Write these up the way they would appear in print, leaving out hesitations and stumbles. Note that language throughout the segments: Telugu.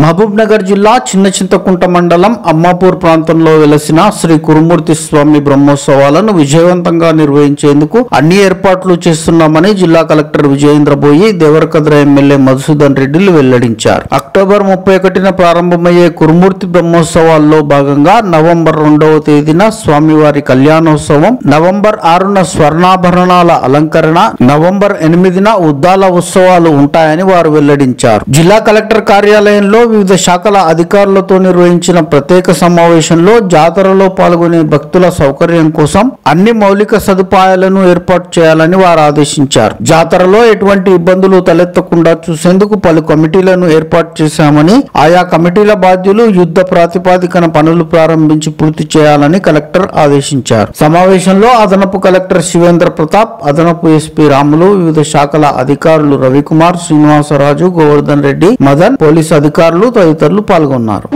మహబూబ్నగర్ జిల్లా చిన్నచింతకుంట మండలం అమ్మాపూర్ ప్రాంతంలో వెలసిన శ్రీ కురుమూర్తి స్వామి బ్రహ్మోత్సవాలను విజయవంతంగా నిర్వహించేందుకు అన్ని ఏర్పాట్లు చేస్తున్నామని జిల్లా కలెక్టర్ విజయేంద్ర బోయి దేవరకద్ర ఎమ్మెల్యే మధుసూదన్ రెడ్డిలు వెల్లడించారు. అక్టోబర్ 31న ప్రారంభమయ్యే కురుమూర్తి బ్రహ్మోత్సవాల్లో భాగంగా నవంబర్ 2వ తేదీన స్వామివారి కళ్యాణోత్సవం, నవంబర్ 6న స్వర్ణాభరణాల అలంకరణ, నవంబర్ 8న ఉద్దాల ఉత్సవాలు ఉంటాయని వారు వెల్లడించారు. జిల్లా కలెక్టర్ కార్యాలయంలో వివిధ శాఖల అధికారులతో నిర్వహించిన ప్రత్యేక సమావేశంలో జాతరలో పాల్గొనే భక్తుల సౌకర్యం కోసం అన్ని మౌలిక సదుపాయాలను ఏర్పాటు చేయాలని వారు ఆదేశించారు. జాతరలో ఎటువంటి ఇబ్బందులు తలెత్తకుండా చూసేందుకు పలు కమిటీలను ఏర్పాటు చేశామని, ఆయా కమిటీల బాధ్యులు యుద్ధ ప్రాతిపదికన పనులు ప్రారంభించి పూర్తి చేయాలని కలెక్టర్ ఆదేశించారు. సమావేశంలో అదనపు కలెక్టర్ శివేంద్ర ప్రతాప్, అదనపు ఎస్పీ రాములు, వివిధ శాఖల అధికారులు రవికుమార్, శ్రీనివాసరాజు, గోవర్ధన్ రెడ్డి, మదన్, పోలీసు అధికారులు తదితరులు పాల్గొన్నారు.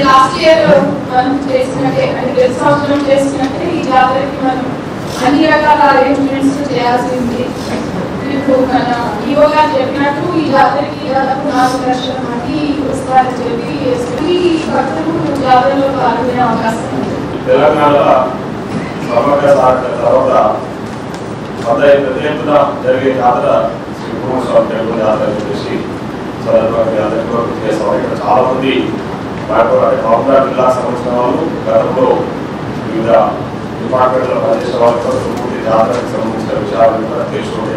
లాస్ట్ ఇయర్ మనం చేసినట్టే అంటే సంవత్సరం చేసినట్టే ఈ జాతరకి మనం అన్ని రకాల అరేంజ్మెంట్స్ చేయాల్సింది. ఇప్పుడు మన ఈవో గారు చెప్పినట్టు ఈ జాతరకి దాదాపు 4 లక్షల మంది వస్తారని చెప్పి భక్తులు జాతరలో పాల్గొనే అవకాశం ఉంది. తెలంగాణలో సమగ్ర జరిగే జాతర శ్రీ కురుమూర్తి స్వామి టెంపుల్ జాతర చెప్పేసి ఇక్కడ చాలా మంది మహబూబ్నగర్ జిల్లా సంబంధించిన వాళ్ళు, గతంలో వివిధ డిపార్ట్మెంట్లో పనిచేసే వాళ్ళు కూడా కురుమూర్తి జాతరకు సంబంధించిన విషయాలను కూడా తెలుసుకుంటే